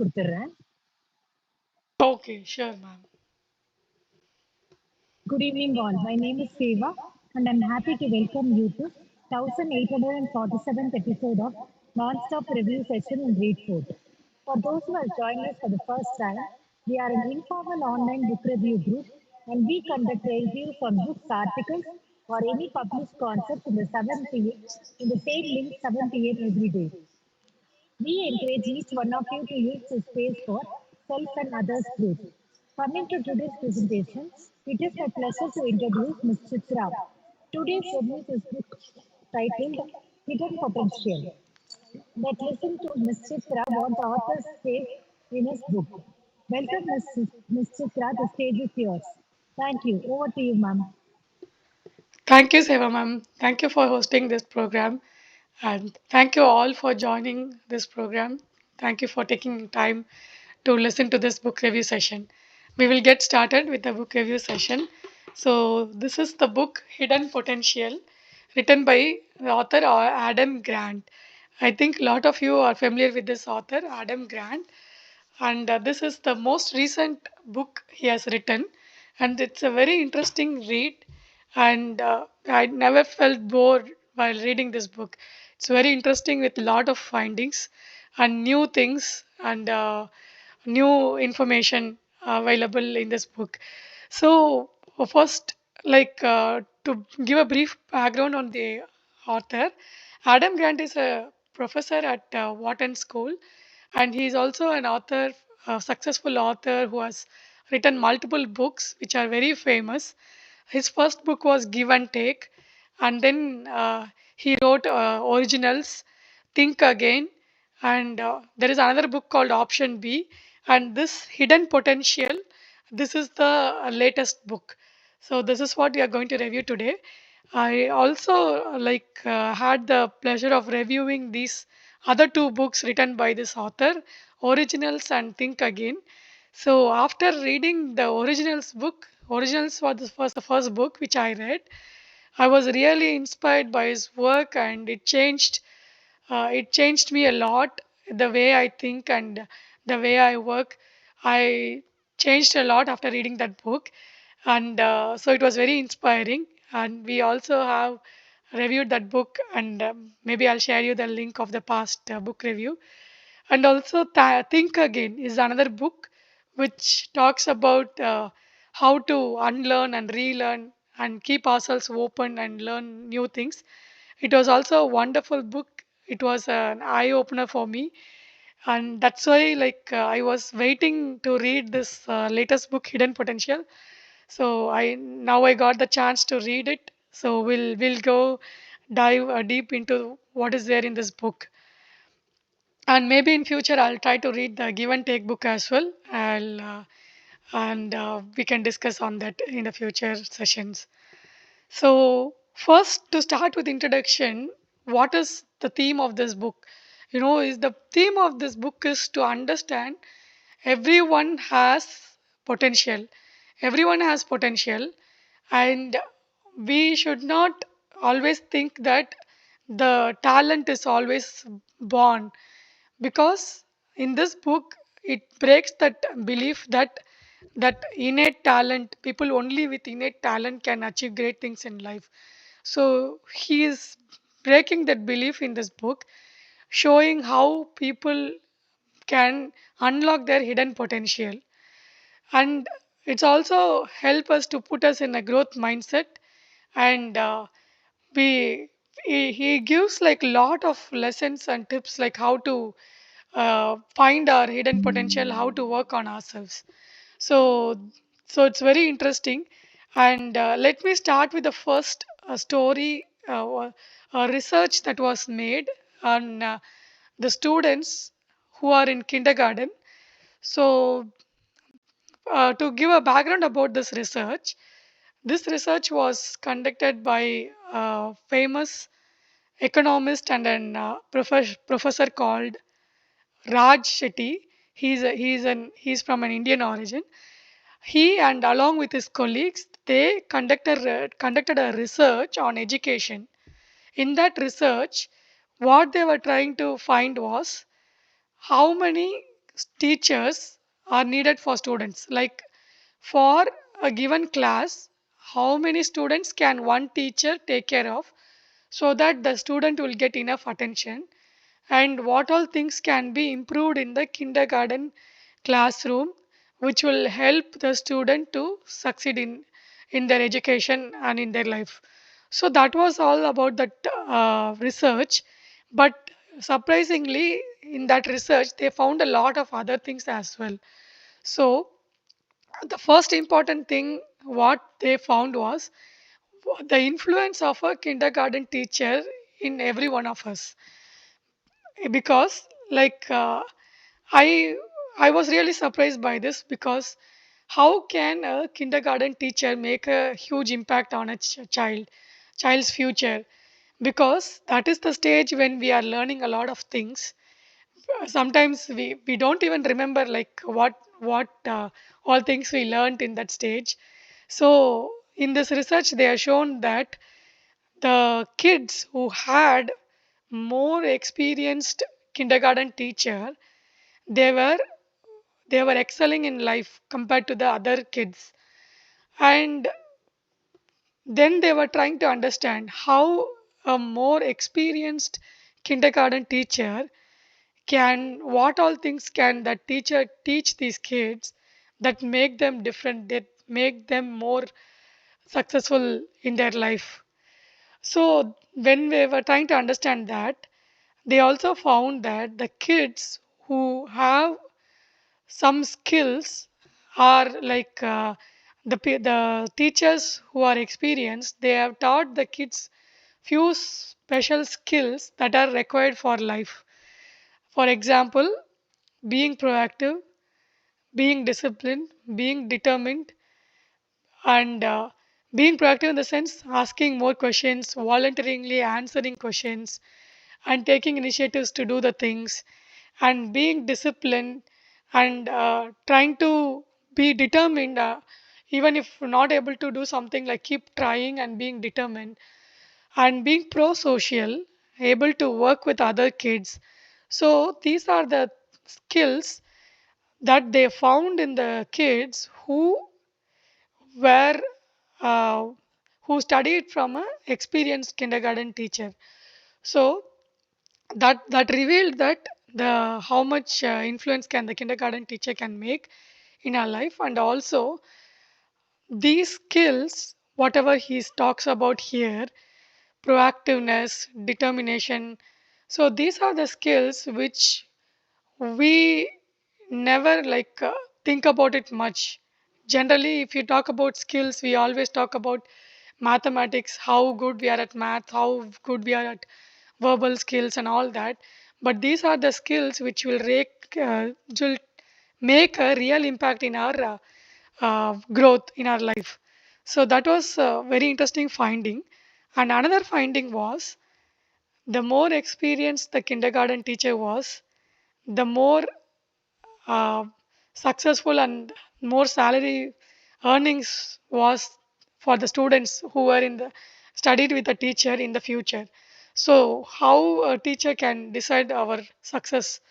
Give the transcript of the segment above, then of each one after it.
கொடுத்துடுறேன். Okay, sure, ma'am. Good evening, all. My name is Seva, and I'm happy to welcome you to 1847th episode of Non-Stop Review Session in ReadForte. For those who are joining us for the first time, we are an informal online book review group, and we conduct reviews on books, articles, or any published concept in the 7 p.m. in the same link 7 p.m. every day. We encourage each one of you to use this space for self and others' growth. Coming to today's presentation, it is my pleasure to introduce Ms. Chitra. Today's review is book titled Hidden Potential. Let's listen to Ms. Chitra what the author says in his book. Welcome, Ms. Chitra. The stage is yours. Thank you. Over to you, ma'am. Thank you, Seva ma'am. Thank you for hosting this program. And thank you all for joining this program. Thank you for taking time to listen to this book review session. We will get started with the book review session. So, this is the book Hidden Potential, written by the author Adam Grant. I think a lot of you are familiar with this author, Adam Grant, and this is the most recent book he has written, and it's a very interesting read, and I never felt bored while reading this book. It's very interesting with a lot of findings and new things and new information available in this book. So first, to give a brief background on the author, Adam Grant is a professor at Wharton School, and he is also an author, a successful author who has written multiple books which are very famous. His first book was Give and Take, and then he wrote originals, Think Again, and there is another book called Option B, and this Hidden Potential. This is the latest book. So this is what we are going to review today. I also had the pleasure of reviewing these other two books written by this author, Originals and Think Again. So after reading the Originals was the first book which I read. I was really inspired by his work, and it changed me a lot. The way I think and the way I work, I changed a lot after reading that book, and so it was very inspiring. And we also have reviewed that book, and maybe I'll share you the link of the past book review. And also, Think Again is another book which talks about how to unlearn and relearn and keep ourselves open and learn new things. It was also a wonderful book. It was an eye opener for me, and that's why I was waiting to read this latest book, Hidden Potential. So I got the chance to read it. So we'll go dive deep into what is there in this book, and maybe in future I'll try to read the Give and Take book as well. And we can discuss on that in the future sessions. So first, to start with introduction, what is the theme of this book? Is the theme of this book is to understand everyone has potential. Everyone has potential, and we should not always think that the talent is always born, because in this book it breaks that belief that innate talent, people only with innate talent can achieve great things in life. So he is breaking that belief in this book, showing how people can unlock their hidden potential. And it's also help us to put us in a growth mindset. And we he gives like lot of lessons and tips, like how to find our hidden potential, how to work on ourselves. So it's very interesting. And let me start with the first story, research that was made on the students who are in kindergarten. So to give a background about this research was conducted by a famous economist and an professor called Raj Shetty. He's from an Indian origin. He, and along with his colleagues, they conducted a research on education. In that research, what they were trying to find was how many teachers are needed for students. Like for a given class, how many students can one teacher take care of so that the student will get enough attention, and what all things can be improved in the kindergarten classroom which will help the student to succeed in their education and in their life. So that was all about that research. But surprisingly, in that research they found a lot of other things as well. So the first important thing what they found was the influence of a kindergarten teacher in every one of us. Because like i I was really surprised by this, because how can a kindergarten teacher make a huge impact on a child's future? Because that is the stage when we are learning a lot of things. Sometimes we don't even remember like what all things we learned in that stage. So in this research they have shown that the kids who had more experienced kindergarten teacher, they were they were excelling in life compared to the other kids. And then they were trying to understand how a more experienced kindergarten teacher can, what all things can that teacher teach these kids that make them different, that make them more successful in their life. So when we were trying to understand that, they also found that the kids who have some skills are like the teachers who are experienced, they have taught the kids few special skills that are required for life. For example, being proactive, being disciplined, being determined, and being proactive in the sense asking more questions, voluntarily answering questions, and taking initiatives to do the things, and being disciplined, and trying to be determined, even if not able to do something, like keep trying and being determined, and being pro social, able to work with other kids. So these are the skills that they found in the kids were uh, who studied from a experienced kindergarten teacher. So that revealed that the how much influence can the kindergarten teacher can make in our life. And also these skills whatever he talks about here, proactiveness, determination, so these are the skills which we never think about it much. Generally if you talk about skills, we always talk about mathematics, how good we are at math, how good we are at verbal skills and all that. But these are the skills which will make a real impact in our growth in our life. So that was a very interesting finding. And another finding was, the more experienced the kindergarten teacher was, the more uh, successful and more salary earnings was for the students who were in the studied with a teacher in the future. So how a teacher can decide our success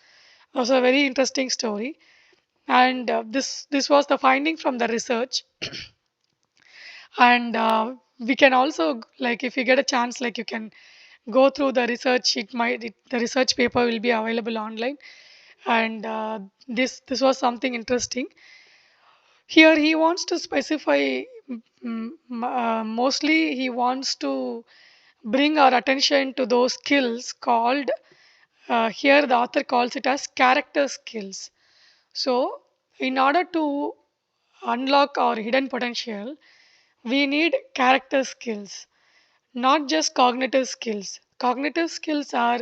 was a very interesting story. And this was the finding from the research. And we can also, like if you get a chance, like you can go through the research. The research paper will be available online. And this was something interesting. Here he wants to specify, mostly he wants to bring our attention to those skills called, here the author calls it as character skills. So in order to unlock our hidden potential, we need character skills, not just cognitive skills. Cognitive skills are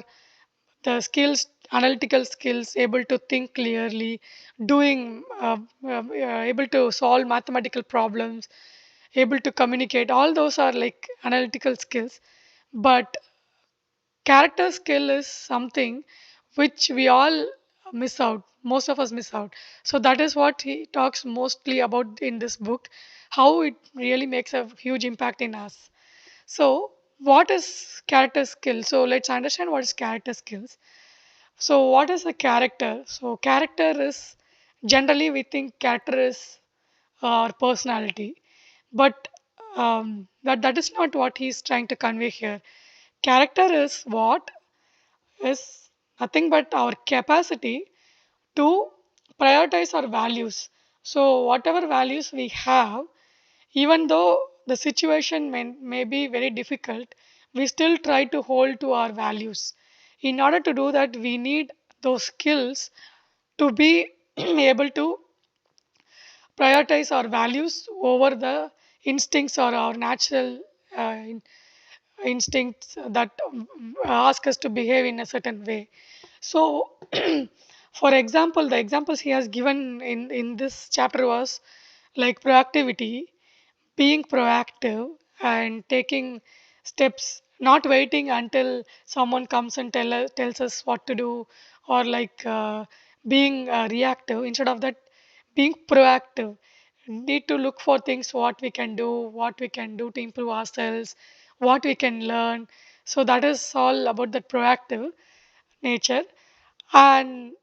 the skills, analytical skills, able to think clearly, doing able to solve mathematical problems, able to communicate, all those are like analytical skills. But character skill is something which we all miss out, most of us miss out. So that is what he talks mostly about in this book, how it really makes a huge impact in us. So what is character skill? So let's understand what is character skills. So what is a character? So character is, generally we think character is our personality, but that is not what he's trying to convey here. Character is what is nothing but our capacity to prioritize our values. So, whatever values we have, even though the situation may be very difficult, we still try to hold to our values. In order to do that, we need those skills to be able to prioritize our values over the instincts or our natural uh, instincts that ask us to behave in a certain way. So, for example, the examples he has given in this chapter was like proactivity, being proactive and taking steps, not waiting until someone comes and tells us what to do, or like being reactive. Instead of that, being proactive. Need to look for things, what we can do to improve ourselves, what we can learn. So that is all about the proactive nature. And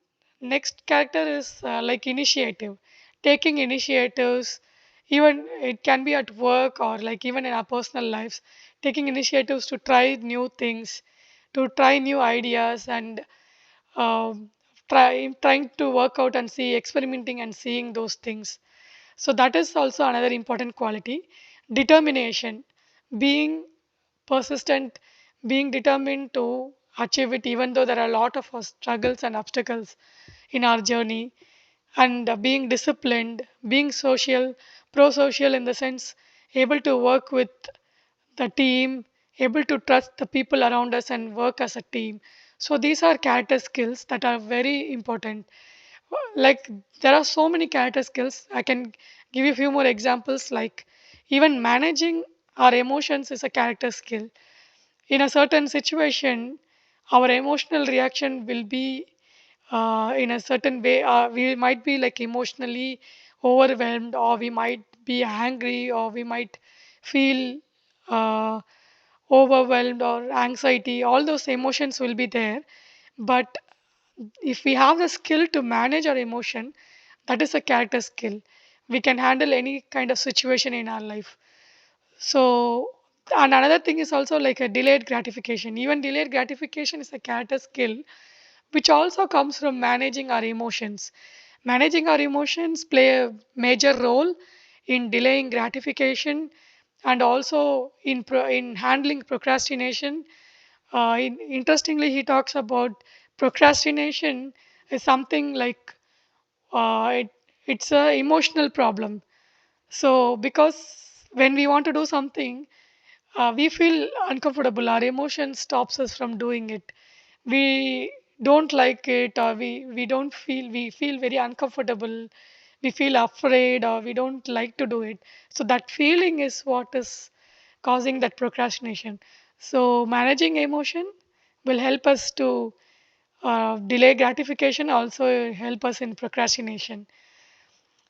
next character is like initiative, taking initiatives, even it can be at work or like even in our personal lives, taking initiatives to try new things, to try new ideas, and um, trying to work out and see, experimenting and seeing those things. So that is also another important quality. Determination, being persistent, being determined to achieve it, even though there are a lot of struggles and obstacles in our journey, and being disciplined, being social, pro social in the sense able to work with the team, able to trust the people around us and work as a team. So these are character skills that are very important. Like there are so many character skills. I can give you a few more examples, like even managing our emotions is a character skill. In a certain situation, our emotional reaction will be in a certain way. We might be like emotionally overwhelmed, or we might be angry, or we might feel uh, overwhelmed or anxiety. All those emotions will be there. But if we have the skill to manage our emotion, that is a character skill. We can handle any kind of situation in our life. So, and another thing is also like a delayed gratification. Even delayed gratification is a character skill, which also comes from managing our emotions. Managing our emotions play a major role in delaying gratification, and also in handling procrastination. Interestingly, he talks about procrastination is something like it's a emotional problem. So, because when we want to do something, we feel uncomfortable. Our emotion stops us from doing it. We don't like it, or we don't feel, we feel very uncomfortable. We feel afraid, or we don't like to do it. So that feeling is what is causing that procrastination. So managing emotion will help us to delay gratification, also help us in procrastination.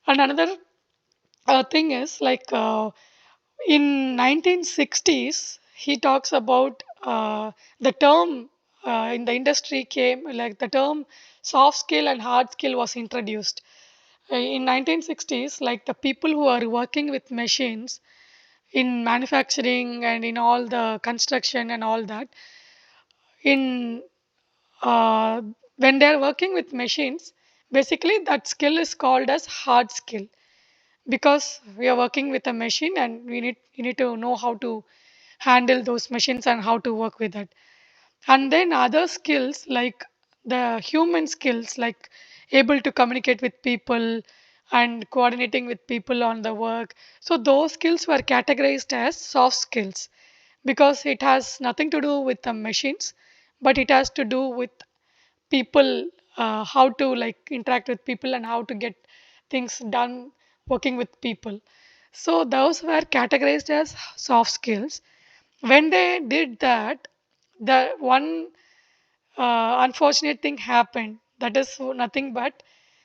And another thing is like in 1960s, he talks about the term in the industry came, like the term soft skill and hard skill was introduced. In 1960s, like the people who are working with machines in manufacturing and in all the construction and all that, in uh, when they are working with machines, basically that skill is called as hard skill, because we are working with a machine and we need to know how to handle those machines and how to work with it. And then other skills like the human skills, like able to communicate with people and coordinating with people on the work, so those skills were categorized as soft skills, because it has nothing to do with the machines, but it has to do with people, how to like interact with people and how to get things done working with people. So those were categorized as soft skills. When they did that, the one unfortunate thing happened. That is nothing but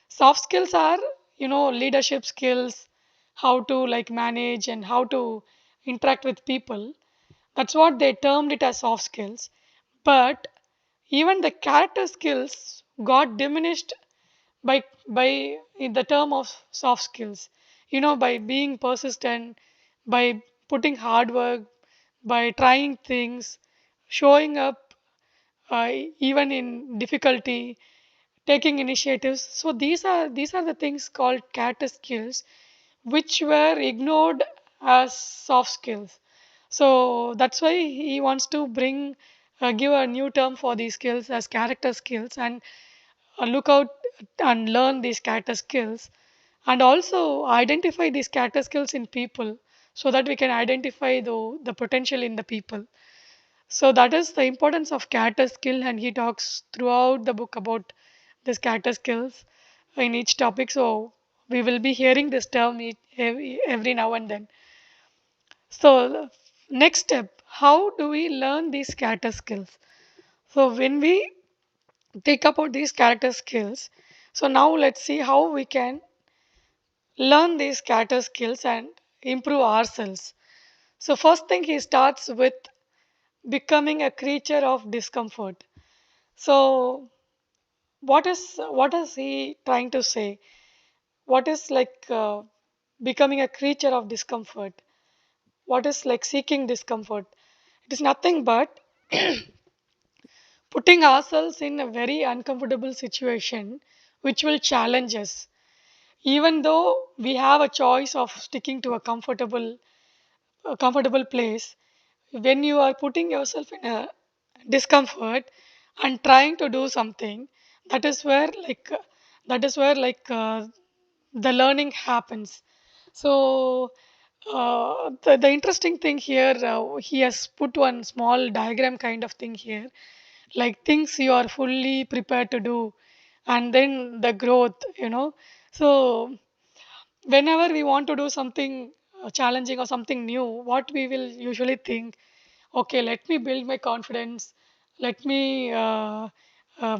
soft skills are, leadership skills, how to like manage and how to interact with people. That's what they termed it as soft skills. But even the character skills got diminished by in the term of soft skills, by being persistent, by putting hard work, by trying things, showing up even in difficulty, taking initiatives. So these are the things called character skills, which were ignored as soft skills. So that's why he wants to bring give a new term for these skills as character skills, and look out and learn these character skills, and also identify these character skills in people, so that we can identify the potential in the people. So that is the importance of character skill, and he talks throughout the book about this character skills in each topic. So we will be hearing this term every now and then. So next step, how do we learn these character skills? So when we think about these character skills, so now let's see how we can learn these character skills and improve ourselves. So first thing, he starts with becoming a creature of discomfort. So what is he trying to say? What is like becoming a creature of discomfort? What is like seeking discomfort? It is nothing but putting ourselves in a very uncomfortable situation which will challenge us. Even though we have a choice of sticking to a comfortable place, when you are putting yourself in a discomfort and trying to do something, that is where like the learning happens. So the interesting thing here, he has put one small diagram kind of thing here, like things you are fully prepared to do, and then the growth. So whenever we want to do something challenging or something new, what we will usually think, okay, let me build my confidence, let me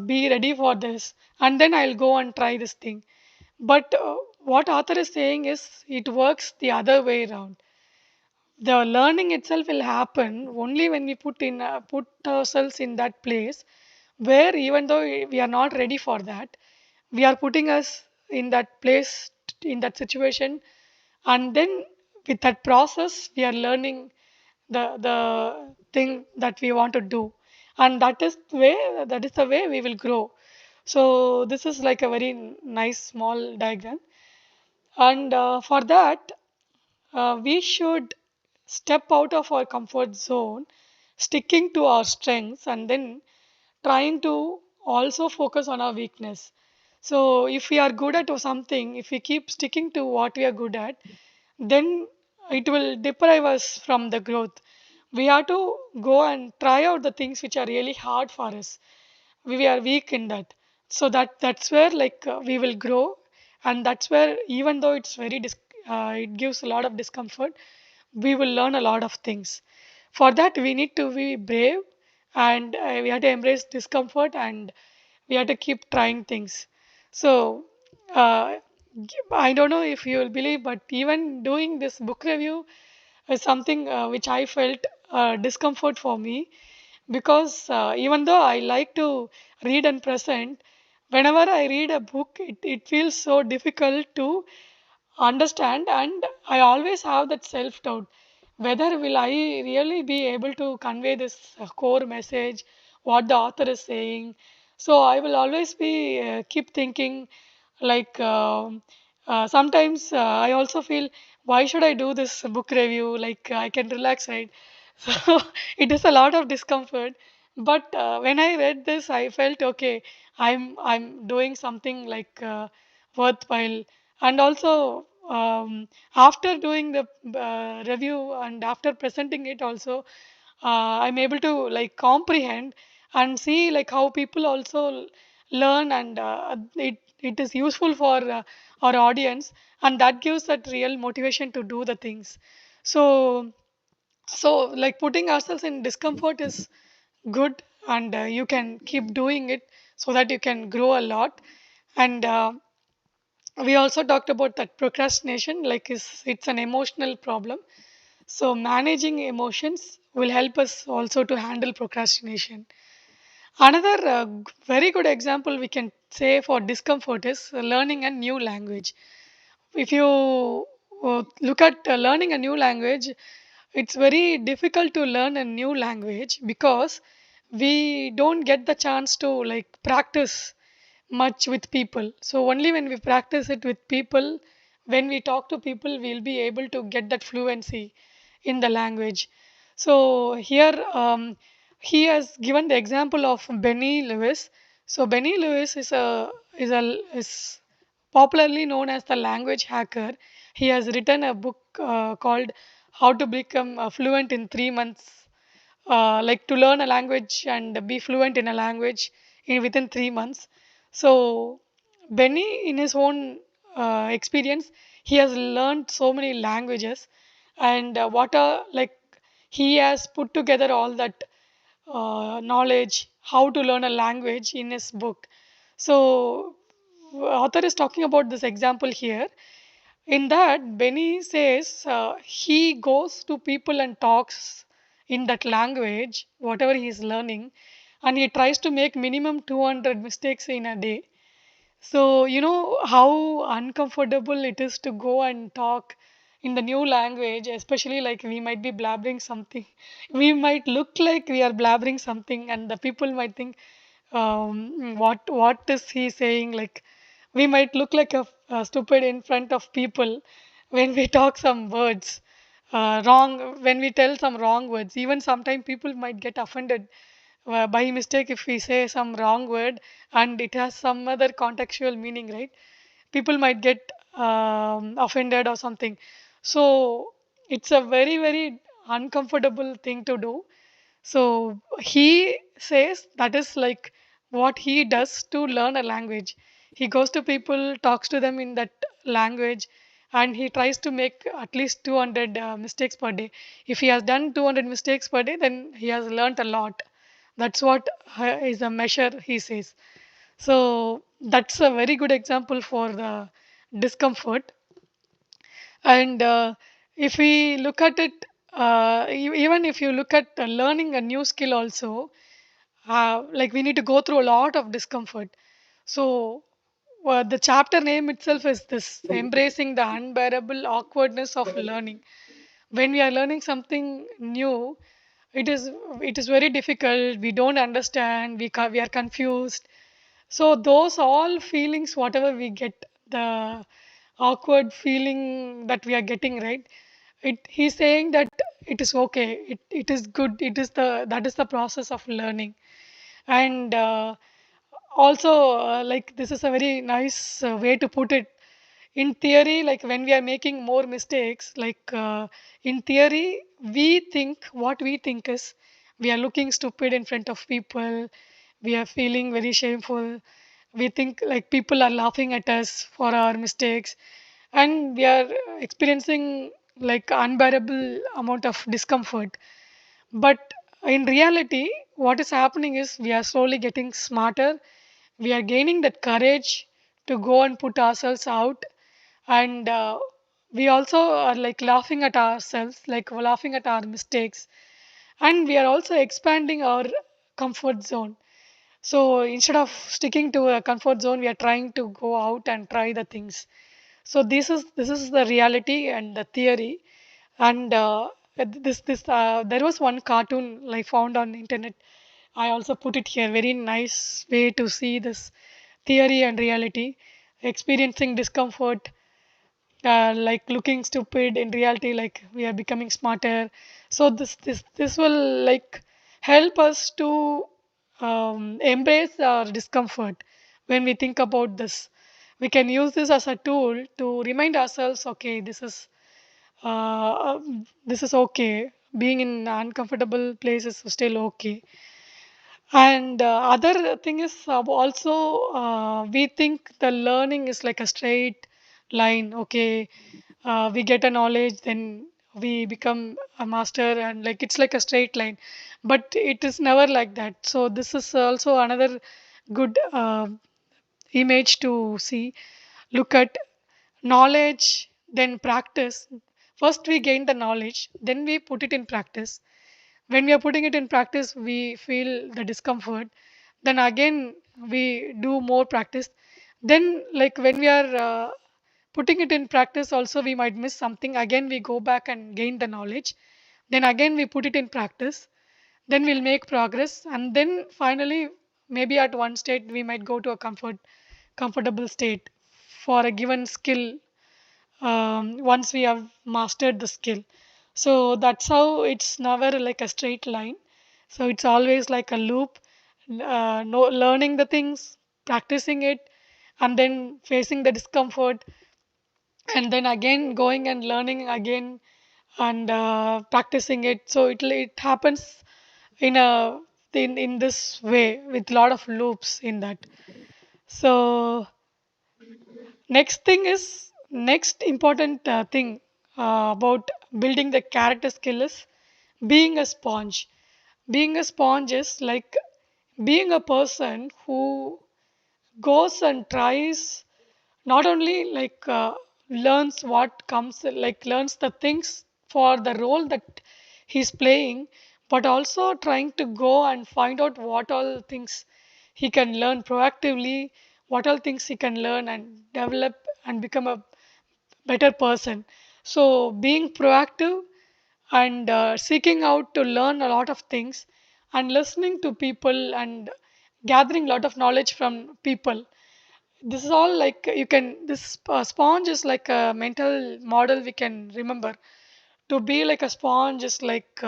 be ready for this, and then I'll go and try this thing. But what author is saying is it works the other way around. The learning itself will happen only when we put ourselves in that place where, even though we are not ready for that, we are putting us in that place, in that situation, and then with that process we are learning the thing that we want to do, and that is the way we will grow. So this is like a very nice small diagram, and for that we should step out of our comfort zone, sticking to our strengths, and then trying to also focus on our weakness. So, if we are good at something, if we keep sticking to what we are good at, then it will deprive us from the growth. We have to go and try out the things which are really hard for us. We are weak in that, so that's where like we will grow, and that's where, even though it gives a lot of discomfort, we will learn a lot of things. For that we need to be brave, and we have to embrace discomfort, and we have to keep trying things. So uh, I don't know if you will believe, but even doing this book review is something which I felt discomfort for me, because even though I like to read and present, whenever I read a book, it feels so difficult to understand, and I always have that self doubt, whether will I really be able to convey this core message, what the author is saying. So I will always be keep thinking, like sometimes I also feel, why should I do this book review, like I can relax, right? So it is a lot of discomfort, but when I read this I felt okay, I'm doing something like worthwhile. And also after doing the review and after presenting it also, I'm able to like comprehend and see like how people also learn, and it is useful for our audience, and that gives that real motivation to do the things. So so like putting ourselves in discomfort is good, and you can keep doing it so that you can grow a lot. And we also talked about that procrastination, like it's an emotional problem. So managing emotions will help us also to handle procrastination. Another very good example we can say for discomfort is learning a new language. If you look at learning a new language, it's very difficult to learn a new language because we don't get the chance to like practice much with people. So only when we practice it with people, when we talk to people, we'll be able to get that fluency in the language. So here he has given the example of Benny Lewis. So Benny Lewis is popularly known as the language hacker. He has written a book called How to Become Fluent in 3 months, like to learn a language and be fluent in a language within 3 months. So Benny, in his own experience, he has learned so many languages, and what are like he has put together all that knowledge how to learn a language in his book. So author is talking about this example here. In that, Benny says he goes to people and talks in that language, whatever he is learning, and he tries to make minimum 200 mistakes in a day. So, you know how uncomfortable it is to go and talk in the new language, especially like we might be blabbering something. We might look like we are blabbering something, and the people might think, what is he saying? Like, we might look like a stupid in front of people when we talk some words wrong, when we tell some wrong words. Even sometimes people might get offended by mistake if we say some wrong word and it has some other contextual meaning, right? People might get offended or something. So it's a very, very uncomfortable thing to do. So he says that is like what he does to learn a language. He goes to people, talks to them in that language, and he tries to make at least 200 mistakes per day. If he has done 200 mistakes per day, then he has learnt a lot. That's what is a measure, he says. So that's a very good example for the discomfort. And if we look at it, even if you look at learning a new skill also, like we need to go through a lot of discomfort. So the chapter name itself is this: embracing the unbearable awkwardness of learning. When we are learning something new, it is it is very difficult. We don't understand. We are confused. So those all feelings, whatever we get, the awkward feeling that we are getting, right? He's saying that it is okay. It is good. It is the that is the process of learning. And also, like this is a very nice way to put it. In theory, like when we are making more mistakes, like in theory, we think what we think is we are looking stupid in front of people, we are feeling very shameful, we think like people are laughing at us for our mistakes, and we are experiencing like unbearable amount of discomfort. But in reality, what is happening is we are slowly getting smarter. We are gaining that courage to go and put ourselves out. And we also are like laughing at ourselves, like laughing at our mistakes. And we are also expanding our comfort zone. So instead of sticking to a comfort zone, we are trying to go out and try the things. So this is the reality and the theory. And this there was one cartoon I found on internet. I also put it here. Very nice way to see this theory and reality, experiencing discomfort, like looking stupid in reality, like we are becoming smarter. So this will like help us to embrace our discomfort. When we think about this, we can use this as a tool to remind ourselves, okay, this is okay. Being in uncomfortable places is still okay. And other thing is also we think the learning is like a straight line. Okay, we get a knowledge, then we become a master, and like it's like a straight line. But it is never like that. So this is also another good image to see. Look at knowledge, then practice. First, we gain the knowledge, then we put it in practice. When we are putting it in practice, we feel the discomfort. then again we do more practice. Then like when we are putting it in practice also, we might miss something, again we go back and gain the knowledge, then again we put it in practice, then we'll make progress, and then finally maybe at one state we might go to a comfortable state for a given skill, once we have mastered the skill. So that's how it's never like a straight line. So it's always like a loop, no, learning the things, practicing it, and then facing the discomfort, and then again going and learning again, and practicing it. So it happens in a in this way with lot of loops in that. So next important thing about building the character skill is being a sponge. Being a sponge is like being a person who goes and tries, not only like learns what comes, like learns the things for the role that he's playing, but also trying to go and find out what all things he can learn proactively, what all things he can learn and develop and become a better person. So being proactive and seeking out to learn a lot of things and listening to people and gathering a lot of knowledge from people, this is all like you can, this sponge is like a mental model we can remember. To be like a sponge is like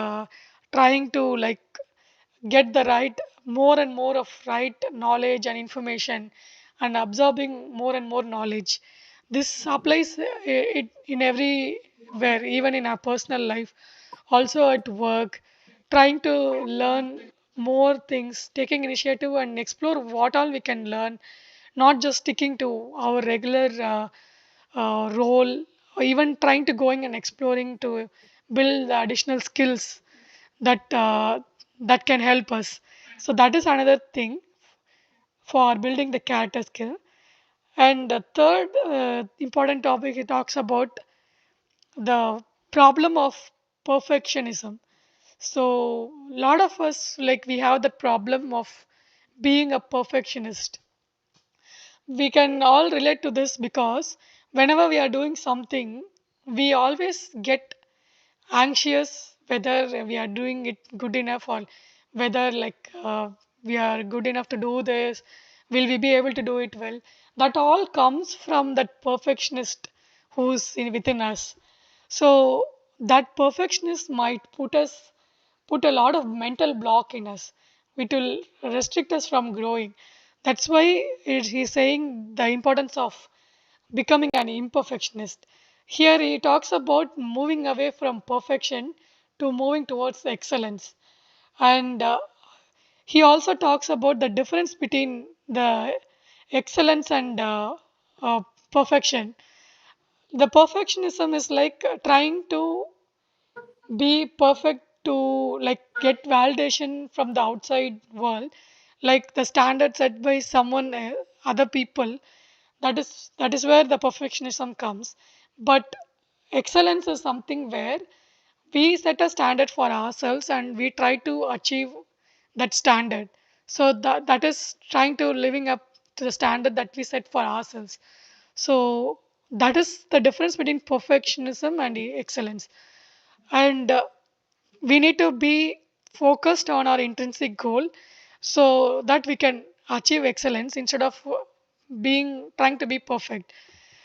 trying to like get the right, more and more of right knowledge and information, and absorbing more and more knowledge. This applies it in everywhere, even in our personal life, also at work, trying to learn more things, taking initiative and explore what all we can learn, not just sticking to our regular role, or even trying to going and exploring to build the additional skills that that can help us. So that is another thing for building the character skill. And the third important topic, it talks about the problem of perfectionism. So a lot of us, like we have the problem of being a perfectionist. We can all relate to this because whenever we are doing something, we always get anxious whether we are doing it good enough, or whether like we are good enough to do this, will we be able to do it well. That all comes from that perfectionist who's within us. So that perfectionist might put a lot of mental block in us. It will restrict us from growing. That's why he's saying the importance of becoming an imperfectionist. Here he talks about moving away from perfection to moving towards excellence. And he also talks about the difference between the excellence and perfection. The perfectionism is like trying to be perfect to like get validation from the outside world, like the standard set by someone, other people. That is where the perfectionism comes. But excellence is something where we set a standard for ourselves and we try to achieve that standard. So that is trying to living up to the standard that we set for ourselves. So that is the difference between perfectionism and excellence. And we need to be focused on our intrinsic goal so that we can achieve excellence instead of being trying to be perfect.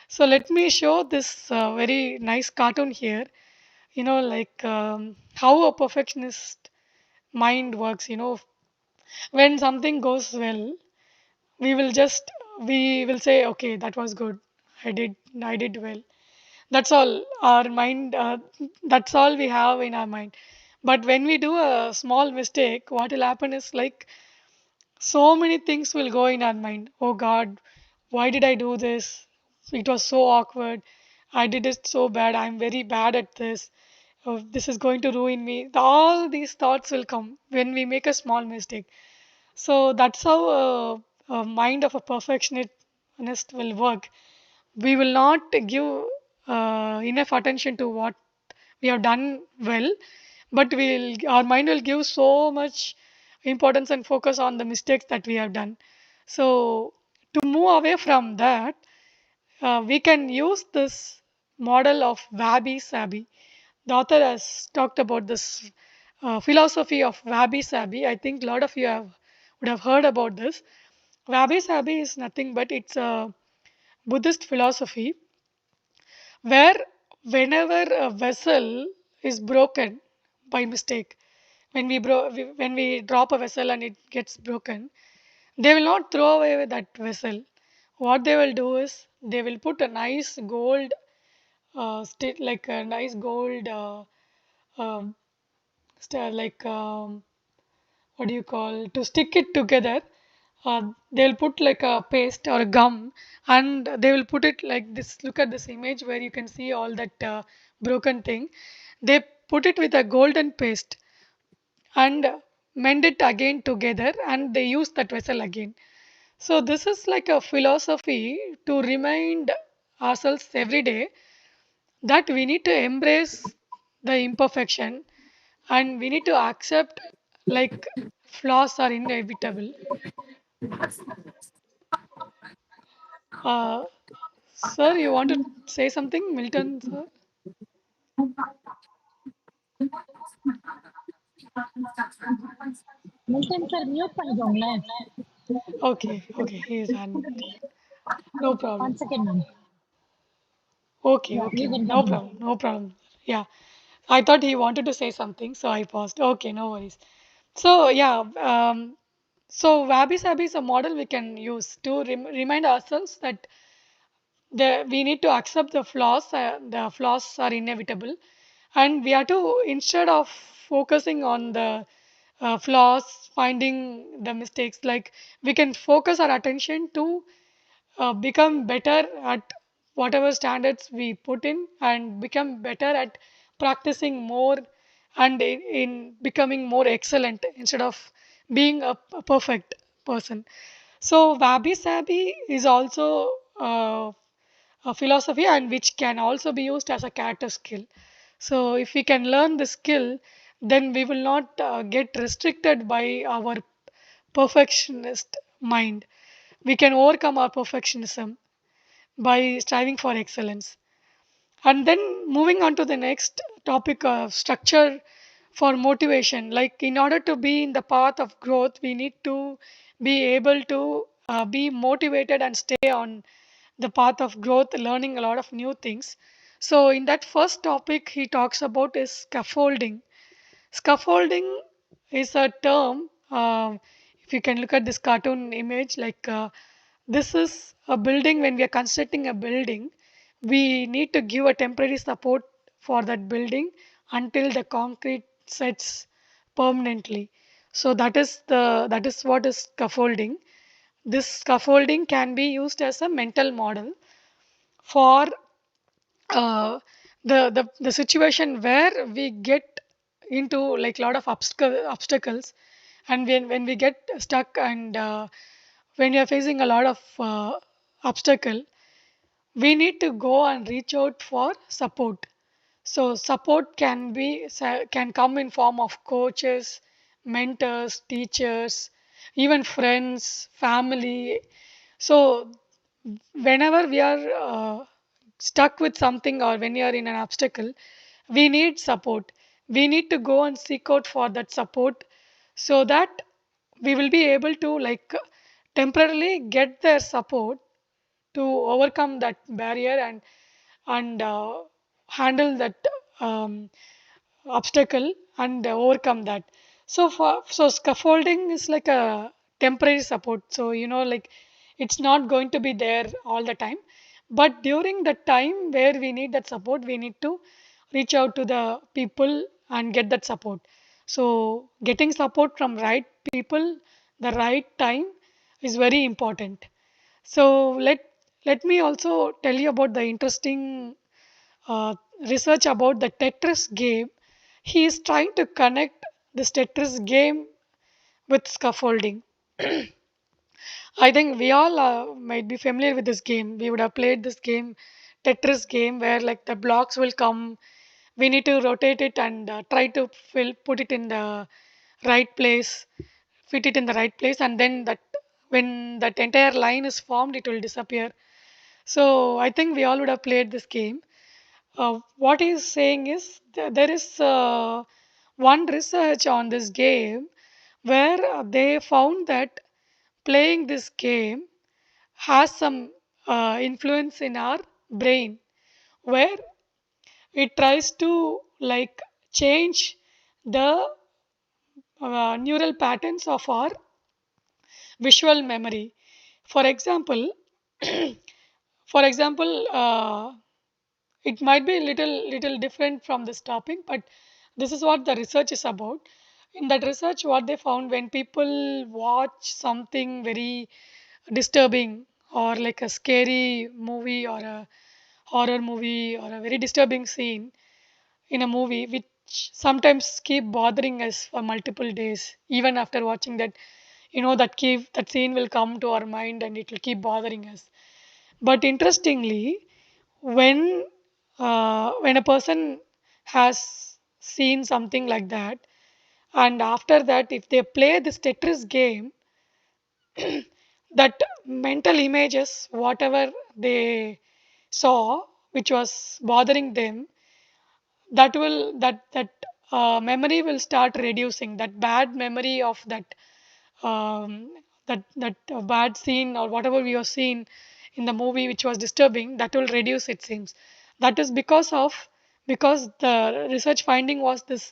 So let me show this very nice cartoon here. Like how a perfectionist mind works. When something goes well, we will just we will say, okay, that was good. I did well. That's all our mind. That's all we have in our mind. But when we do a small mistake, what will happen is like so many things will go in our mind. Oh God, why did I do this? It was so awkward. I did it so bad. I'm very bad at this. Oh, this is going to ruin me. All these thoughts will come when we make a small mistake. So that's how a mind of a perfectionist will work. We will not give enough attention to what we have done well, but our mind will give so much importance and focus on the mistakes that we have done. So to move away from that, we can use this model of wabi sabi. The author has talked about this philosophy of wabi sabi. I think a lot of you would have heard about this. Wabi sabi is nothing but it's a Buddhist philosophy where whenever a vessel is broken by mistake, when we drop a vessel and it gets broken, they will not throw away that vessel. What they will do is they will put a nice gold, like a nice gold, um, like what do you call, to stick it together. They'll put like a paste or a gum, and they will put it like this. Look at this image where you can see all that broken thing. They put it with a golden paste and mend it again together, and they use that vessel again. So this is like a philosophy to remind ourselves every day that we need to embrace the imperfection, and we need to accept like flaws are inevitable. uh, Sir, you want to say something, Milton sir? Milton sir mute பண்ணிக்கோங்களேன். Okay, okay, he is on. No problem. One second ma'am. Okay, yeah you okay, can no continue. problem, no problem. Yeah, I thought he wanted to say something, so I paused. Okay, no worries. So yeah, so wabi sabi is a model we can use to remind ourselves that we need to accept the flaws. The flaws are inevitable, and we have to, instead of focusing on the flaws, finding the mistakes, like we can focus our attention to become better at whatever standards we put in, and become better at practicing more, and in becoming more excellent instead of being a perfect person. So wabi sabi is also a philosophy, and which can also be used as a character skill. So if we can learn the skill, then we will not get restricted by our perfectionist mind. We can overcome our perfectionism by striving for excellence. And then moving on to the next topic of structure for motivation. Like in order to be in the path of growth, we need to be able to be motivated and stay on the path of growth, learning a lot of new things. So in that first topic, he talks about is scaffolding. Scaffolding is a term. If you can look at this cartoon image, like this is a building. When we are constructing a building, we need to give a temporary support for that building until the concrete sets permanently. So that is what is scaffolding. This scaffolding can be used as a mental model for uh, the situation where we get into like a lot of obstacles, and when we get stuck, and when you're facing a lot of obstacle, we need to go and reach out for support. So support can come in form of coaches, mentors, teachers, even friends, family. So whenever we are stuck with something, or when you are in an obstacle, we need support. We need to go and seek out for that support, so that we will be able to like temporarily get their support to overcome that barrier, and handle that um, obstacle, and overcome that. So scaffolding is like a temporary support. So like it's not going to be there all the time, but during the time where we need that support, we need to reach out to the people and get that support. So getting support from right people, the right time, is very important. So let me also tell you about the interesting uh, research about the Tetris game. He is trying to connect this Tetris game with scaffolding. I think we all might be familiar with this game. We would have played this game, Tetris game, where like the blocks will come. We need to rotate it and try to put it in the right place fit it in the right place, and then that when that entire line is formed, it will disappear. So I think we all would have played this game. What he's saying is there is one research on this game where they found that playing this game has some influence in our brain, where it tries to like change the neural patterns of our visual memory. For example, for example, it might be little different from this topic, but this is what the research is about. In that research, what they found, when people watch something very disturbing or like a scary movie or a horror movie or a very disturbing scene in a movie which sometimes keep bothering us for multiple days, even after watching that, that scene will come to our mind and it will keep bothering us. But interestingly, when when a person has seen something like that, and after that if they play this Tetris game, that mental images, whatever they saw which was bothering them, that memory will start reducing. That bad memory of that bad scene or whatever we have seen in the movie which was disturbing, that will reduce, it seems. That is because the research finding was this: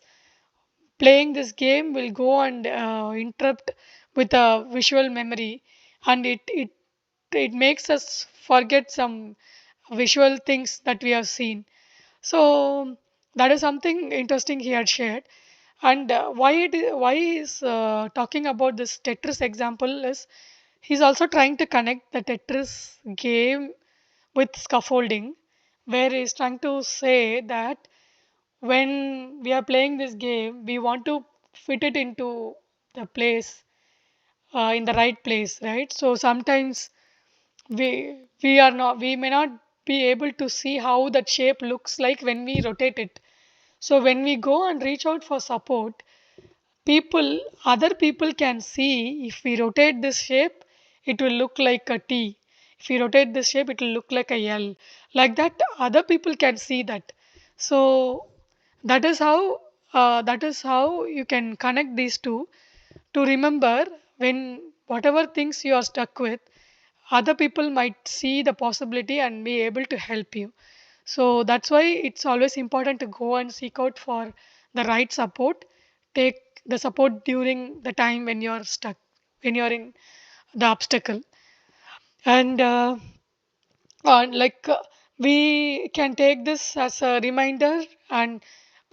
playing this game will go and interrupt with a visual memory, and it makes us forget some visual things that we have seen. So that is something interesting he had shared. And why is talking about this Tetris example is he's also trying to connect the Tetris game with scaffolding, where he's trying to say that when we are playing this game, we want to fit it into the place, in the right place, right? So sometimes we may not be able to see how that shape looks like when we rotate it. So when we go and reach out for support, other people can see if we rotate this shape, it will look like a T. If we rotate this shape, it will look like a L. Like that, other people can see that. So that is how you can connect these two to remember when whatever things you are stuck with, other people might see the possibility and be able to help you. So that's why it's always important to go and seek out for the right support. Take the support during the time when you're stuck, when you're in the obstacle. And like we can take this as a reminder, and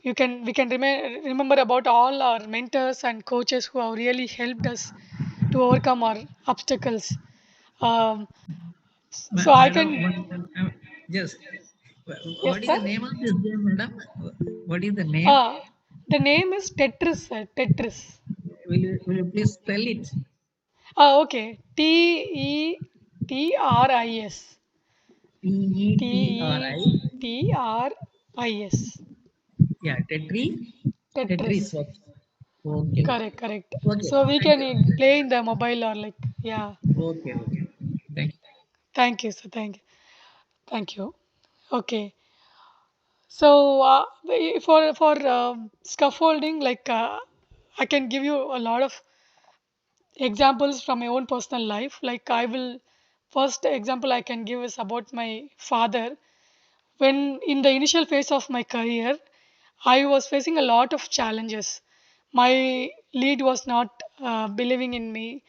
we can remember about all our mentors and coaches who have really helped us to overcome our obstacles. um, so I Madam, can. just Yes, what is sir. the name of this game, madam? What is the name? uh, the name is Tetris, sir. Tetris. Will you please spell it? Okay. Tetris. T E T T R E I. T R I S. Yeah, Tetris. Tetris. Okay, okay, Correct, correct. okay. So we Thank can you. play in the mobile or like, yeah. Okay, okay. Thank you. Thank you, sir. Thank you. Thank you. Okay. So for scaffolding, like I can give you a lot of examples from my own personal life. Like I will first example I can give is about my father. When in the initial phase of my career, I was facing a lot of challenges. My lead was not believing in me.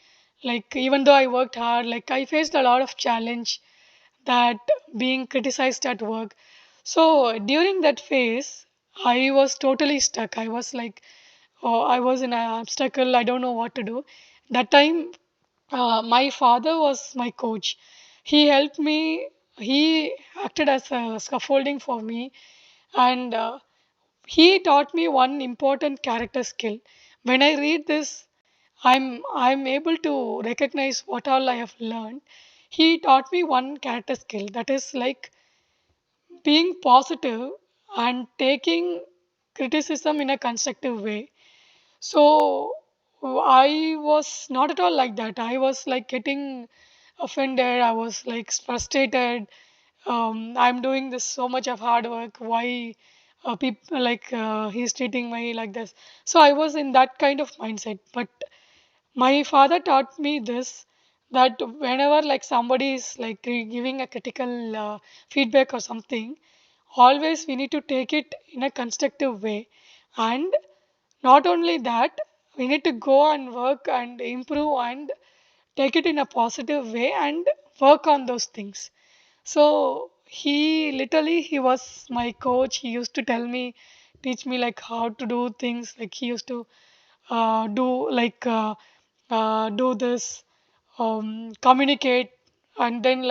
Like even though I worked hard, like I faced a lot of challenge, that being criticized at work. So during that phase, I was totally stuck. I was like, oh, I was in an obstacle. I don't know what to do. That time, my father was my coach. He helped me. He acted as a scaffolding for me, and he taught me one important character skill. When I read this, I'm able to recognize what all I have learned. He taught me one character skill, that is like being positive and taking criticism in a constructive way. So I was not at all like that. I was like getting offended. I was like frustrated. I'm doing this so much of hard work. Why people like he's treating me like this? So I was in that kind of mindset. But my father taught me this, that whenever like somebody is like giving a critical feedback or something, always we need to take it in a constructive way, and not only that, we need to go and work and improve and take it in a positive way and work on those things. So he was my coach. He used to tell me, teach me like how to do things. Like he used to do this, communicate, and then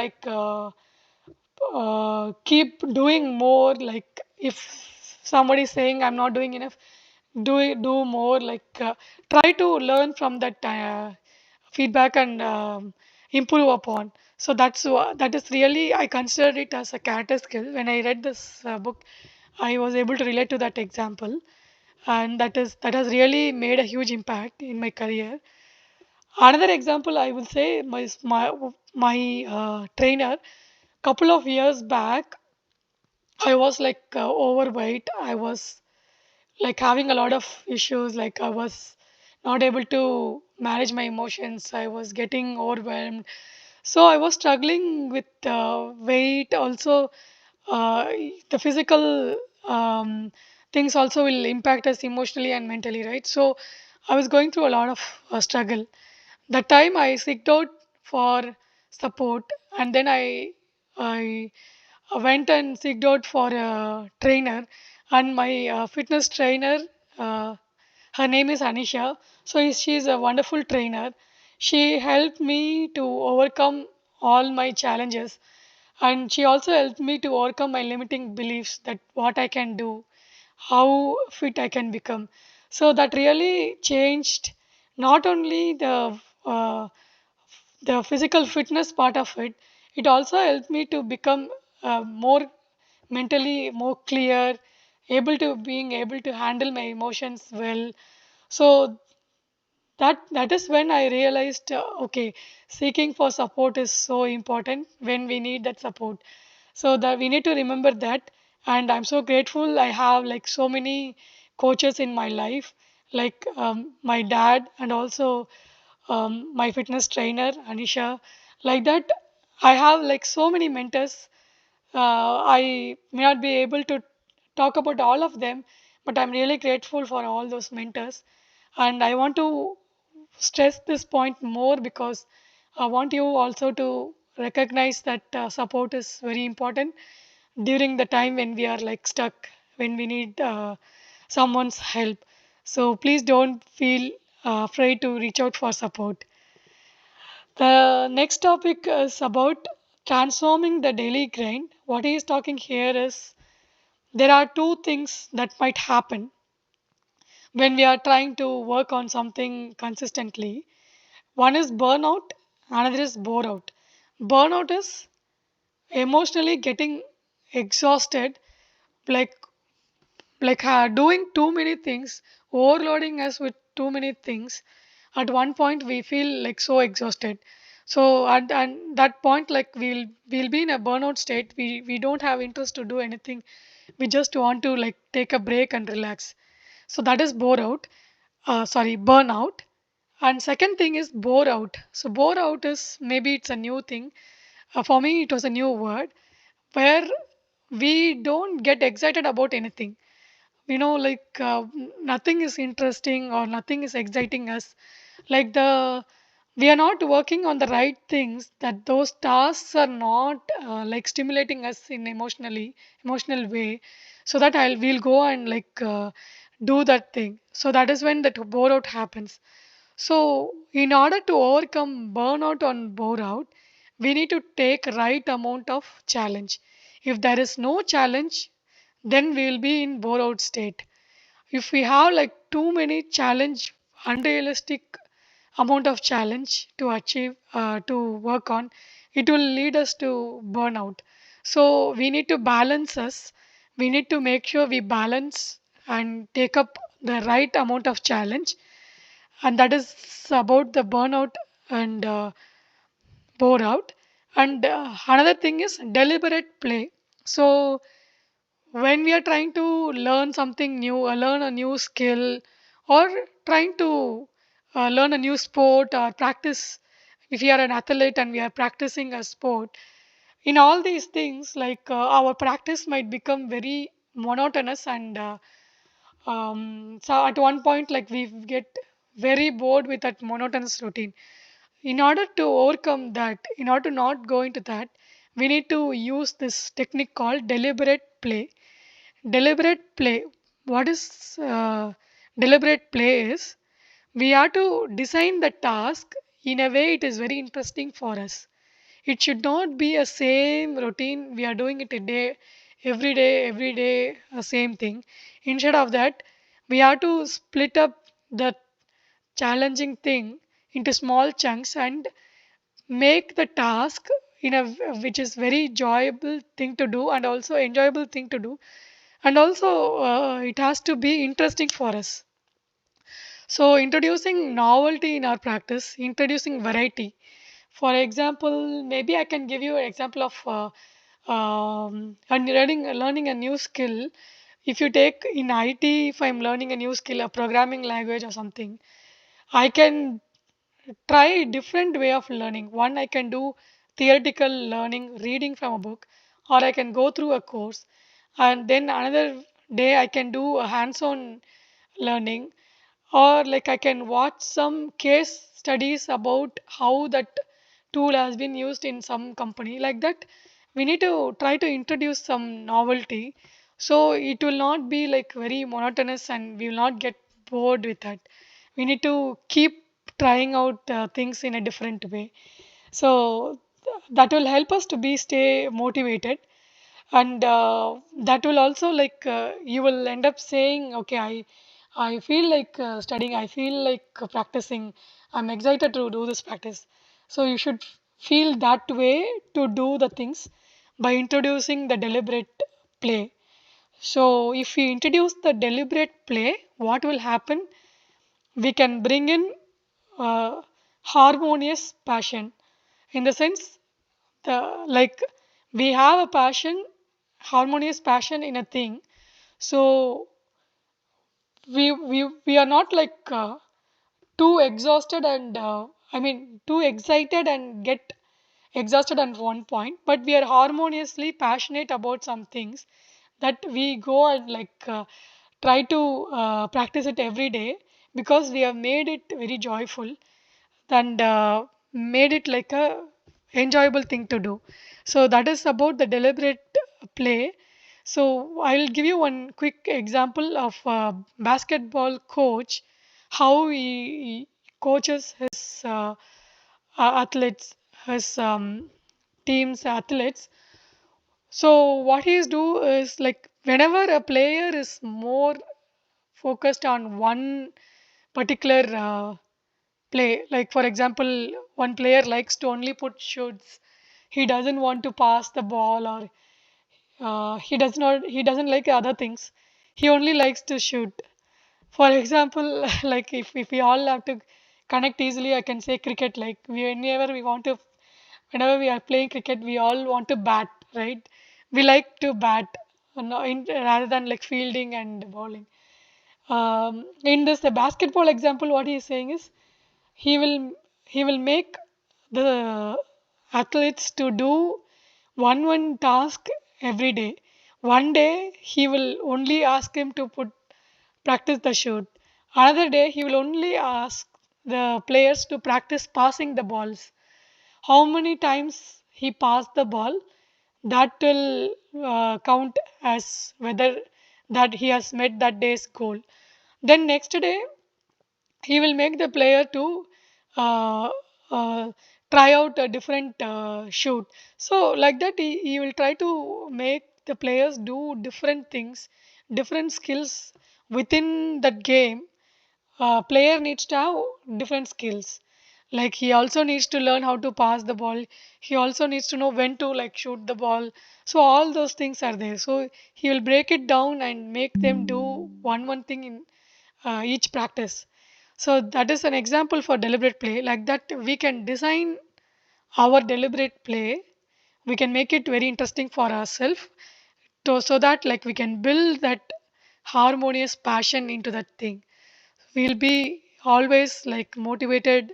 keep doing more. Like if somebody is saying I'm not doing enough, do more. Try to learn from that feedback and improve upon. So that is really, I consider it as a character skill. When I read this book, I was able to relate to that example, and that has really made a huge impact in my career. Another example I will say, my trainer, couple of years back, I was like overweight. I was like having a lot of issues. Like I was not able to manage my emotions. I was getting overwhelmed. So I was struggling with weight. Also, uh, the physical things also will impact us emotionally and mentally, right? So I was going through a lot of struggle. That time I seeked out for support, and then I went and seeked out for a trainer, and my fitness trainer, uh, her name is Anisha. So she is a wonderful trainer. She helped me to overcome all my challenges, and she also helped me to overcome my limiting beliefs, that what I can do, how fit I can become. So that really changed not only uh, the physical fitness part of it, it also helped me to become more mentally more clear, being able to handle my emotions well. So that is when I realized, okay, seeking for support is so important when we need that support. So that we need to remember that. And I'm so grateful I have like so many coaches in my life, like my dad, and also my fitness trainer Anisha. Like that, I have like so many mentors. I may not be able to talk about all of them, but I'm really grateful for all those mentors. And I want to stress this point more because I want you also to recognize that support is very important during the time when we are like stuck, when we need someone's help. So please don't feel afraid to reach out for support. The next topic is about transforming the daily grind. What he is talking here is there are two things that might happen when we are trying to work on something consistently. One is burnout, another is bore out. Burnout is emotionally getting exhausted, like doing too many things, overloading us with too many things. At one point we feel like so exhausted. So at that point, like we'll be in a burnout state. We don't have interest to do anything. We just want to like take a break and relax. So that is bore out. Sorry, burnout. And second thing is bore out. So bore out is, maybe it's a new thing. For me it was a new word, where we don't get excited about anything. Nothing is interesting or nothing is exciting us. Like the We are not working on the right things, that those tasks are not like stimulating us in emotional way, so that we'll go and do that thing. So that is when that bore out happens. So, in order to overcome burnout or bore out, we need to take right amount of challenge. If there is no challenge, then we will be in bore out state. If we have like too many challenge, unrealistic amount of challenge to achieve, to work on, it will lead us to burnout. So we need to balance us. We need to make sure we balance and take up the right amount of challenge, and that is about the burnout and bore out. And another thing is deliberate play. So when we are trying to learn something new, learn a new skill, or trying to learn a new sport or practice, if we are an athlete and we are practicing a sport, in all these things, like our practice might become very monotonous, and so at one point, like we get very bored with that monotonous routine. In order to overcome that, in order to not go into that, we need to use this technique called deliberate play. Deliberate play. What is deliberate play is we have to design the task in a way it is very interesting for us. It should not be a same routine. We are doing it a every day, same thing. Instead of that, we have to split up the challenging thing into small chunks and make the task in a which is very enjoyable thing to do and also enjoyable thing to do, and also it has to be interesting for us. So introducing novelty in our practice, introducing variety. For example, maybe I can give you an example of and learning a new skill. If you take in IT, if I'm learning a new skill, a programming language or something, I can try different way of learning. One, I can do theoretical learning, reading from a book, or I can go through a course, and then another day I can do a hands-on learning, or like I can watch some case studies about how that tool has been used in some company. Like that, we need to try to introduce some novelty, so it will not be like very monotonous and we will not get bored with that. We need to keep trying out things in a different way, so that will help us to be stay motivated. And that will also like you will end up saying, okay, I feel like studying, I feel like practicing, I'm excited to do this practice. So you should feel that way to do the things by introducing the deliberate play. So if we introduce the deliberate play, what will happen, we can bring in uh, harmonious passion, in the sense the like we have a passion, harmonious passion in a thing. So we are not like too exhausted and I mean too excited and get exhausted at one point, but we are harmoniously passionate about some things that we go and like try to practice it every day because we have made it very joyful and made it like a enjoyable thing to do. So that is about the deliberate play. So I'll give you one quick example of a basketball coach, how he coaches his athletes, his team's athletes. So what he's do is like whenever a player is more focused on one particular play, like for example, one player likes to only put shoots, he doesn't want to pass the ball, or he doesn't like other things, he only likes to shoot. For example, like if we all have to connect easily, I can say cricket. Like whenever we want to, whenever we are playing cricket, we all want to bat, right? We like to bat, rather than like fielding and bowling. In this the basketball example, what he is saying is he will he will make the athletes to do one task every day. One day he will only ask him to put practice the shoot. Another day he will only ask the players to practice passing the balls. How many times he passed the ball, that will count as whether that he has met that day's goal. Then next day he will make the player to uh, uh, try out a different shoot. So like that he will try to make the players do different things, different skills within that game. Player needs to have different skills, like he also needs to learn how to pass the ball, he also needs to know when to like shoot the ball. So all those things are there, so he will break it down and make them do one thing in each practice. So that is an example for deliberate play. Like that, we can design our deliberate play. We can make it very interesting for ourselves, so that like we can build that harmonious passion into that thing. We'll be always like motivated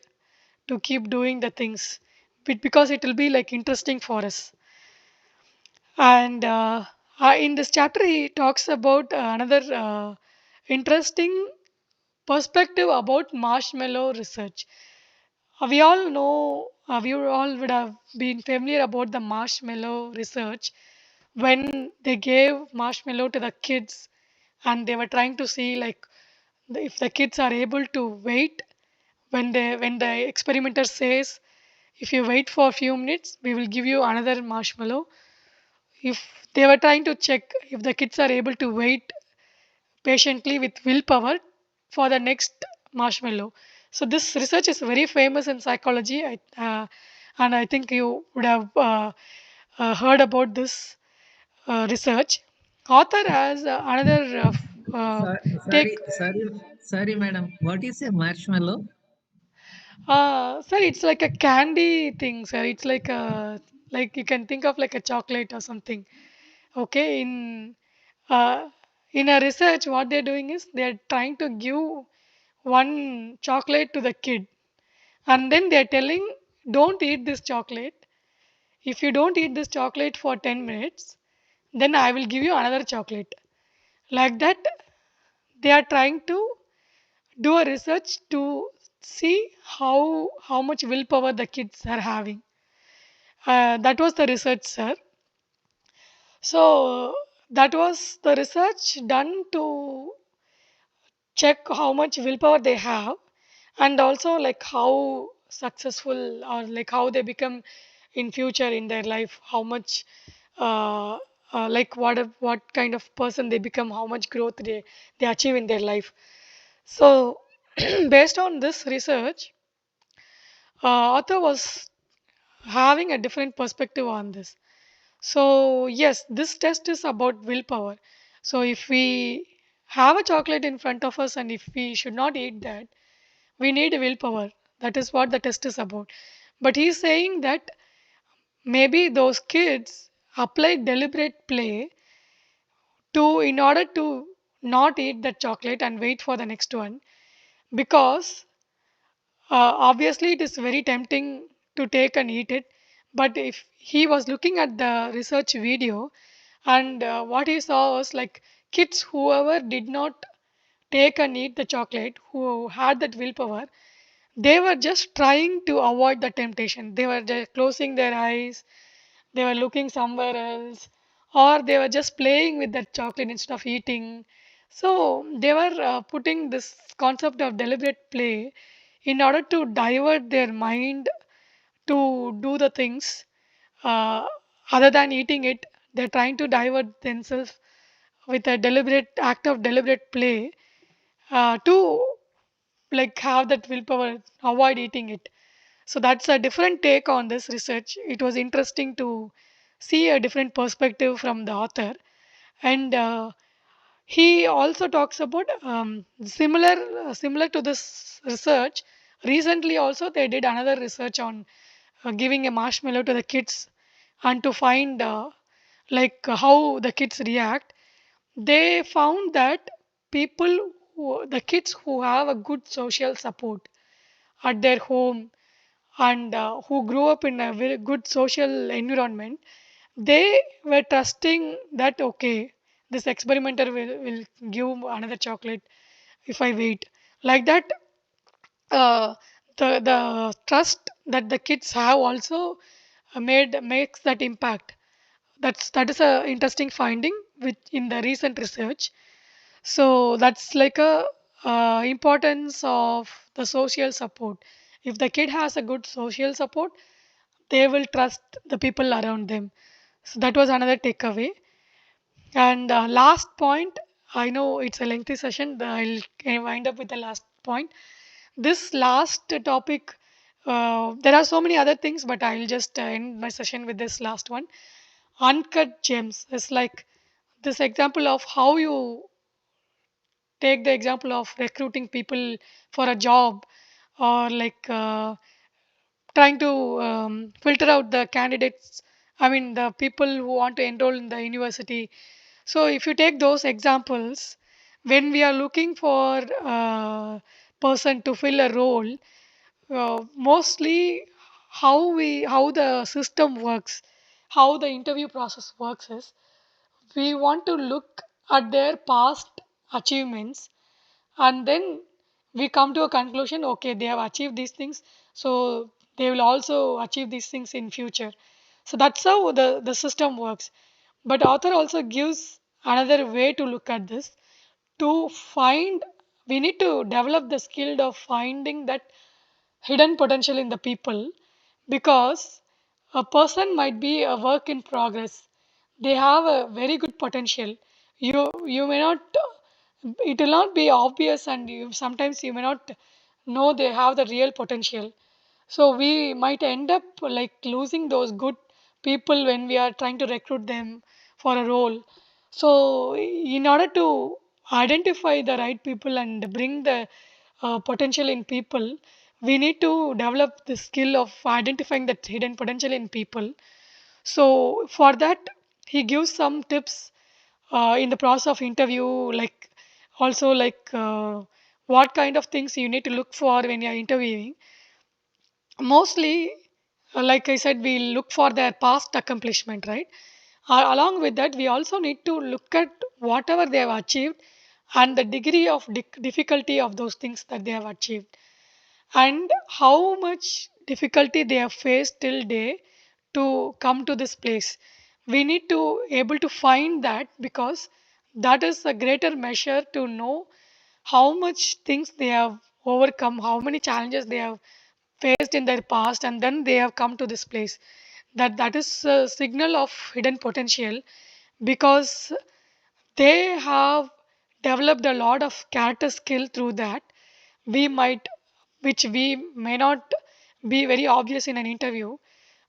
to keep doing the things, because it will be like interesting for us. And in this chapter, he talks about another interesting perspective about marshmallow research. We all know, we all would have been familiar about the marshmallow research when they gave marshmallow to the kids and they were trying to see like if the kids are able to wait when the experimenter says, if you wait for a few minutes we will give you another marshmallow. If they were trying to check if the kids are able to wait patiently with willpower for the next marshmallow. So this research is very famous in psychology, and I think you would have heard about this research. Author has another Sorry, take. sorry, sorry, madam. What is a marshmallow? Sir, it's like a candy thing, sir. It's like a, like you can think of like a chocolate or something. Okay, uh, in a research, what they're doing is they're trying to give one chocolate to the kid, and then they're telling, don't eat this chocolate. If you don't eat this chocolate for 10 minutes, then I will give you another chocolate. Like that, they are trying to do a research to see how much willpower the kids are having. That was the research, sir. So that was the research done to check how much willpower they have, and also like how successful or like how they become in future in their life, how much uh, like what kind of person they become, how much growth they achieve in their life. So based on this research, author was having a different perspective on this. So yes, this test is about willpower. So if we have a chocolate in front of us and if we should not eat that, we need willpower. That is what the test is about. But he's saying that maybe those kids applied deliberate play to, in order to not eat that chocolate and wait for the next one, because obviously it is very tempting to take and eat it. But if he was looking at the research video, and what he saw was like kids whoever did not take and eat the chocolate, who had that willpower, they were just trying to avoid the temptation. They were just closing their eyes, they were looking somewhere else, or they were just playing with that chocolate instead of eating. So they were putting this concept of deliberate play in order to divert their mind to do the things uh, other than eating it. They're trying to divert themselves with a deliberate act of deliberate play to like have that willpower, avoid eating it. So that's a different take on this research. It was interesting to see a different perspective from the author. And he also talks about similar to this research. Recently also they did another research on giving a marshmallow to the kids and to find how the kids react. They found that the kids who have a good social support at their home, and who grew up in a very good social environment, they were trusting that okay, this experimenter will give another chocolate if I wait. Like that, uh, the trust that the kids have also made makes that impact. That is a interesting finding which in the recent research. So that's like a importance of the social support. If the kid has a good social support, they will trust the people around them. So that was another takeaway. And last point, I know it's a lengthy session, but I'll wind up with the last point. This last topic, there are so many other things, but I'll just end my session with this last one. Uncut gems is like this example of how you take the example of recruiting people for a job, or like trying to filter out the candidates, I mean the people who want to enroll in the university. So if you take those examples, when we are looking for a person to fill a role, mostly how the system works, how the interview process works is, we want to look at their past achievements, and then we come to a conclusion, okay, they have achieved these things, so they will also achieve these things in future. So that's how the system works. But author also gives another way to look at this. To find, we need to develop the skill of finding that hidden potential in the people, because a person might be a work in progress. They have a very good potential. You may not, it will not be obvious, and sometimes you may not know they have the real potential. So we might end up like losing those good people when we are trying to recruit them for a role. So in order to identify the right people and bring the potential in people, we need to develop the skill of identifying that hidden potential in people. So for that, he gives some tips in the process of interview, like also like what kind of things you need to look for when you are interviewing. Mostly, like I said, we look for their past accomplishment, right? Along with that, we also need to look at whatever they have achieved and the degree of difficulty of those things that they have achieved, and how much difficulty they have faced till day to come to this place. We need to able to find that, because that is a greater measure to know how much things they have overcome, how many challenges they have faced in their past, and then they have come to this place. That is a signal of hidden potential, because they have developed a lot of character skill through that. We might, which we may not be very obvious in an interview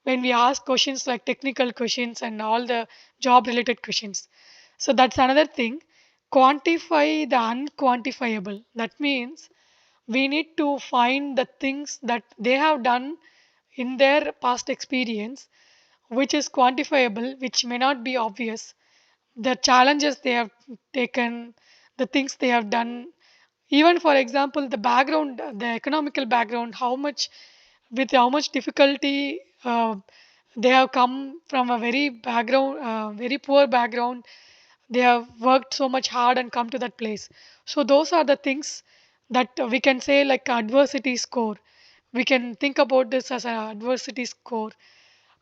when we ask questions like technical questions and all the job related questions. So that's another thing. Quantify the unquantifiable. That means we need to find the things that they have done in their past experience, which is quantifiable, which may not be obvious, the challenges they have taken, the things they have done. Even for example, the background, the economical background, how much, with how much difficulty they have come from a very background, very poor background. They have worked so much hard and come to that place. So those are the things that we can say like adversity score. We can think about this as an adversity score.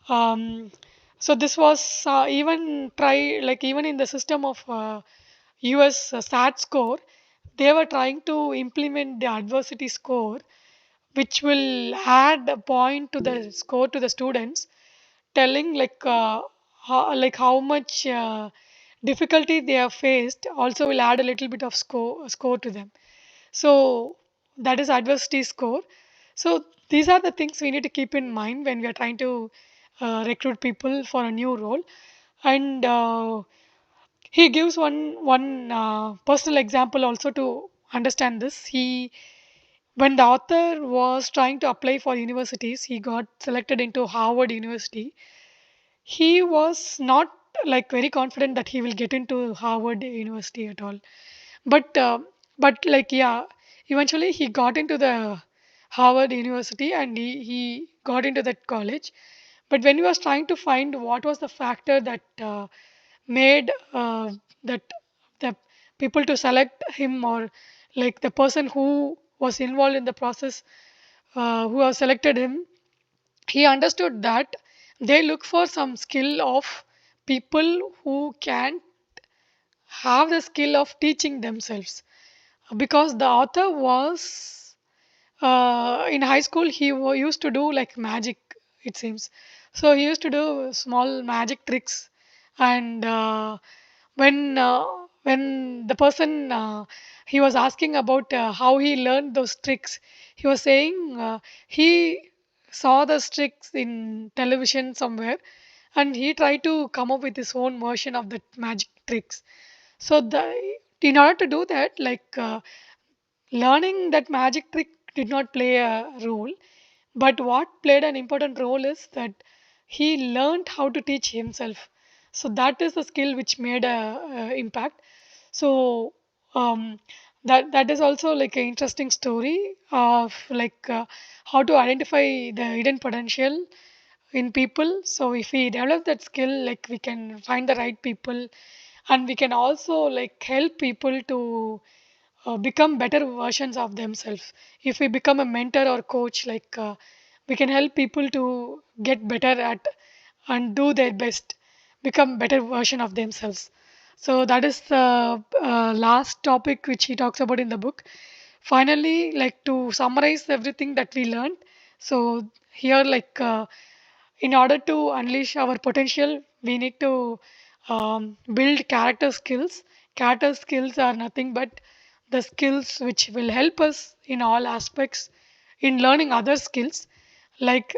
um, so this was even try, like even in the system of US SAT score, they were trying to implement the adversity score, which will add a point to the score to the students, telling like how much difficulty they have faced. Also, will add a little bit of score to them. So that is adversity score. So these are the things we need to keep in mind when we are trying to recruit people for a new role. And he gives one personal example also to understand this. He, when the author was trying to apply for universities, he got selected into Harvard University. He was not like very confident that he will get into Harvard University at all. But like yeah, eventually he got into the Harvard University, and he got into that college. But when he was trying to find what was the factor that made that the people to select him, or like the person who was involved in the process, who have selected him, he understood that they look for some skill of people who can have the skill of teaching themselves. Because the author was in high school, he used to do like magic, it seems. So he used to do small magic tricks. And when the person, he was asking about how he learned those tricks, he was saying he saw the tricks in television somewhere, and he tried to come up with his own version of the magic tricks. So in order to do that, learning that magic trick did not play a role, but what played an important role is that he learned how to teach himself. So that is the skill which made a impact. So um, that is also like an interesting story of how to identify the hidden potential in people. So if we develop that skill, like we can find the right people, and we can also like help people to become better versions of themselves. If we become a mentor or coach, we can help people to get better at and do their best, become better version of themselves. So that is the last topic which he talks about in the book. Finally, like to summarize everything that we learned. So here, in order to unleash our potential, we need to build character skills. Character skills are nothing but the skills which will help us in all aspects in learning other skills. Like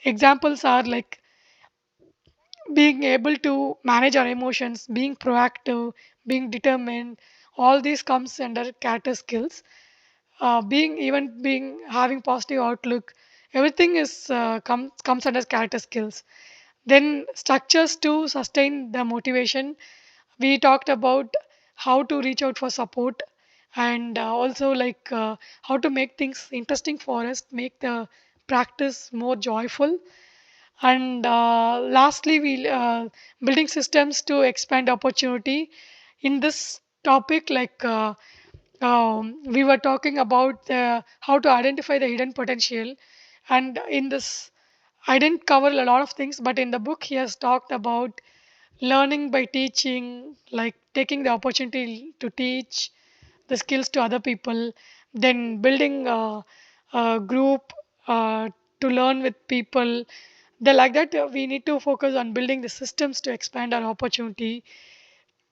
examples are like being able to manage our emotions, being proactive, being determined. All these comes under character skills. Being having positive outlook, everything is comes under character skills. Then structures to sustain the motivation. We talked about how to reach out for support, and also how to make things interesting for us, make the practice more joyful. And lastly, we building systems to expand opportunity. In this topic, we were talking about how to identify the hidden potential, and in this, I didn't cover a lot of things, but in the book, he has talked about learning by teaching, like taking the opportunity to teach the skills to other people, then building a group to learn with people. Like that, we need to focus on building the systems to expand our opportunity,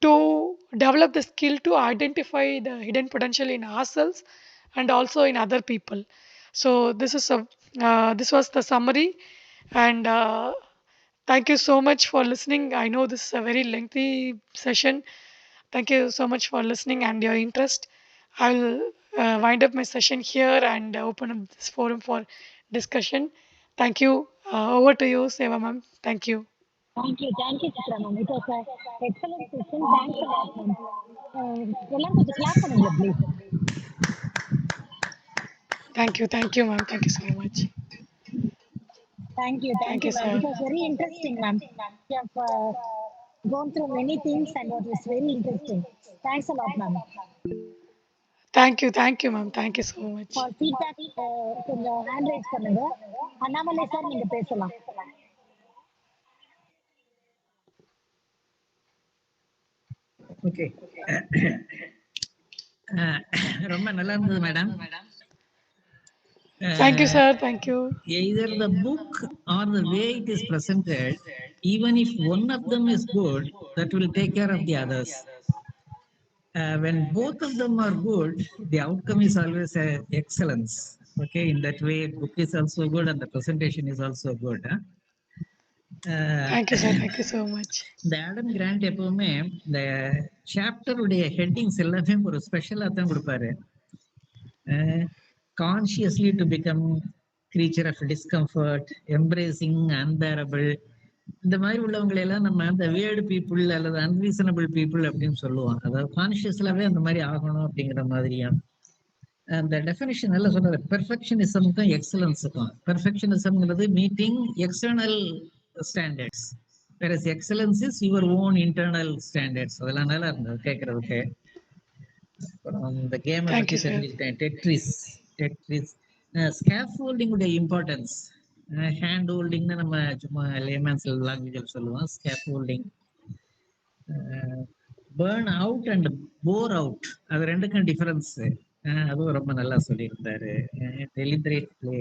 to develop the skill to identify the hidden potential in ourselves and also in other people. So this was the summary, and thank you so much for listening. I know this is a very lengthy session. Thank you so much for listening and your interest. I'll wind up my session here and open up this forum for discussion. Thank you. Over to you, Seva ma'am. Thank you. Thank you, Chitra ma'am. It was an excellent session. Thanks a lot, ma'am. எல்லாம் கொஞ்சம் clap பண்ணுங்க, please. Thank you, ma'am. Thank you so much. Thank Thank you, you, ma'am. It sir. was very interesting, ma'am. You have gone through many things and it was very interesting. Thanks a lot, ma'am. Thank you, ma'am. Thank you so For much. feedback, கொஞ்சம் hand raise பண்ணுங்க. Annamalai sir நீங்க பேசலாம். Okay. ரொம்ப நல்லா இருந்தது madam. Thank you, sir. Thank you. Either the book or the way it is presented, even if one of them is good, that will take care of the others. When both of them are good, the outcome is always excellence. Okay, in that way, book is also good and the presentation is also good. Thank you, sir. Thank you so much. இந்த Adam Grant எப்பவுமே இந்த சாப்டருடைய headings எல்லாமே ஒரு ஸ்பெஷலாக தான் கொடுப்பாரு. Consciously to become creature of discomfort, embracing unbearable, இந்த மாதிரி உள்ளவங்களை எல்லாம் நம்ம அந்த வேர்டு பீப்புள் அல்லது அன்ரீசனபிள் பீப்புள் அப்படின்னு சொல்லுவோம். அதாவது கான்சியஸ்லாவே அந்த மாதிரி ஆகணும் அப்படிங்கிற மாதிரியா அந்த டெஃபினிஷன் நல்லா சொன்னது. பெர்ஃபெக்ஷனிசமுக்கும் எக்ஸலன்ஸுக்கும், பெர்ஃபெக்ஷனிசம்ங்கிறது meeting external standards, versus excellence is your own internal standards. அதெல்லாம் நல்லா இருந்தது கேட்கறதுக்கு. அப்புறம் இந்த கேமை Thank பற்றி you, sir. தெரிஞ்சுக்கிட்டேன். டெட்ரிஸ் ஸ்கேஃபோல்டிங் உடைய இம்பார்ட்டன்ஸ். ஹேண்ட் ஹோல்டிங்னு நம்ம சும்மா லேமன்ஸ் லாங்குவேஜில் சொல்லுவோம். Scaffolding, burn out and bore out, அது ரெண்டுக்கும் டிஃபரன்ஸ். அதுவும் ரொம்ப நல்லா சொல்லியிருந்தாரு. டெலிபரேட் பிளே,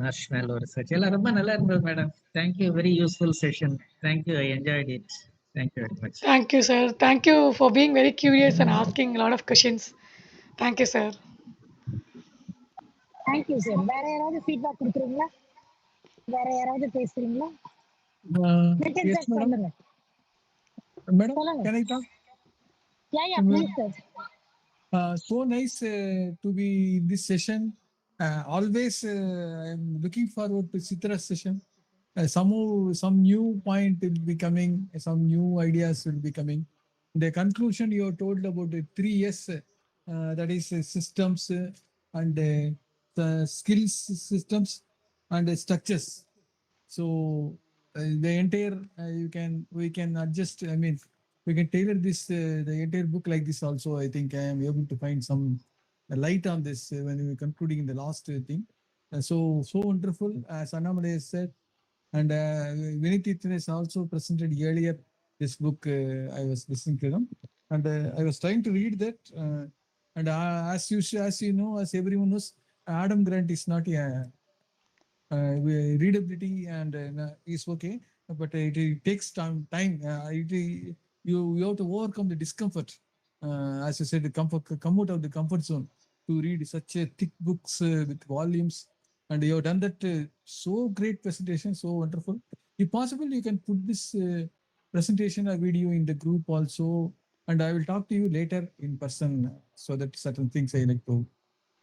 மார்ஷ்மேலோ ரிசர்ச் எல்லாம் ரொம்ப நல்லா இருந்தது madam. Thank you, very useful session. Thank you, I enjoyed it. Thank you very much. Thank you, sir. Thank you for being very curious and asking a lot of questions. Thank you, sir. Thank you sir. வேற யாராவது feedback கொடுக்குறீங்களா? வேற யாராவது பேசுறீங்களா? Yes, sir madam. சொல்லுங்க. Madam, சொல்லுங்க. can I talk? Yeah, yeah, Well, please, sir. so nice to be in this session. Always, I'm looking forward to Citra's session. Somehow, some new point will be coming, some new ideas will be coming. The conclusion you told about the 3 S, that is systems and the skills systems and structures. So the entire we can adjust. I mean, we can tailor this the entire book like this. Also, I think I am able to find some light on this when we concluding in the last thing. So wonderful, as Annamalai has said, and Vinith Ethan has also presented earlier this book. I was listening to them, and I was trying to read that. And as you know, as everyone knows, Adam Grant is not a readability and is okay, but it takes time. You have to overcome the discomfort. As you said, the comfort, come out of the comfort zone to read such a thick books with volumes. And you have done that so great presentation, so wonderful. If possible, you can put this presentation or video in the group also, and I will talk to you later in person so that certain things I like to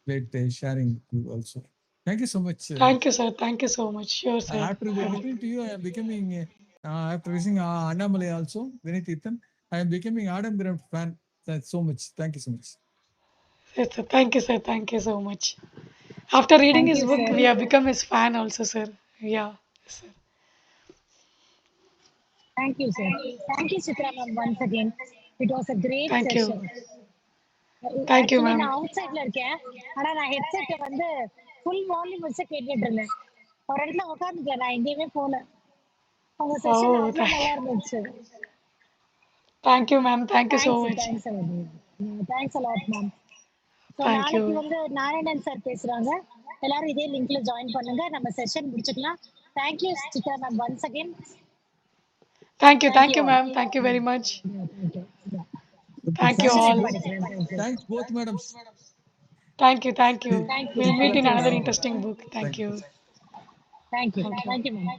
let sharing with you also. Thank you so much. Thank you, sir. Thank you so much. Sure, sir. After I will. listening to you, I am becoming, after listening Annamalai also, Vinith Ethan, I am becoming Adam Grant fan. Thanks so much. Thank you so much. Yes, sir. Thank you, sir. Thank you so much. After reading Thank his you, book, sir. we have become his fan also, sir. Yeah. Yes, sir. Thank you, sir. Thank you, Chitra ma'am, once again. It was a great Thank you. session. Thank you, actually ma'am. நான் out சைட்ல இருக்கேன். ஆனா நான் ஹெட்செட்டை வந்து full volume வச்சு கேட்டுட்டு இருந்தேன். ஒரு இடத்துல உட்காந்துட்டேன், நான் எங்கேயுமே போல. உங்க செஷன் Oh, அவ்வளோ நல்லா இருந்துச்சு. thank you, ma'am. Thank you so thanks much. Thanks thanks a lot ma'am. So Thank நாளைக்கு you. வந்து நாராயணன் சார் பேசுறாங்க. எல்லாரும் இதே லிங்க்ல ஜாயின் பண்ணுங்க. நம்ம செஷன் முடிச்சுக்கலாம். Thank you Chitra ma'am once again. Thank thank you you, all. ma'am. Thank you very much. Thank you. Thank you Thanks, session end all. both. பண்ணிக்கிறேன். Thank you. Thanks, both madams. Thank you. See, thank you We'll ma'am. meet Chitra, in thank you another ma'am. thanks. interesting book. Thank Thank you. you. Thank you. Thank you. Thank you ma'am.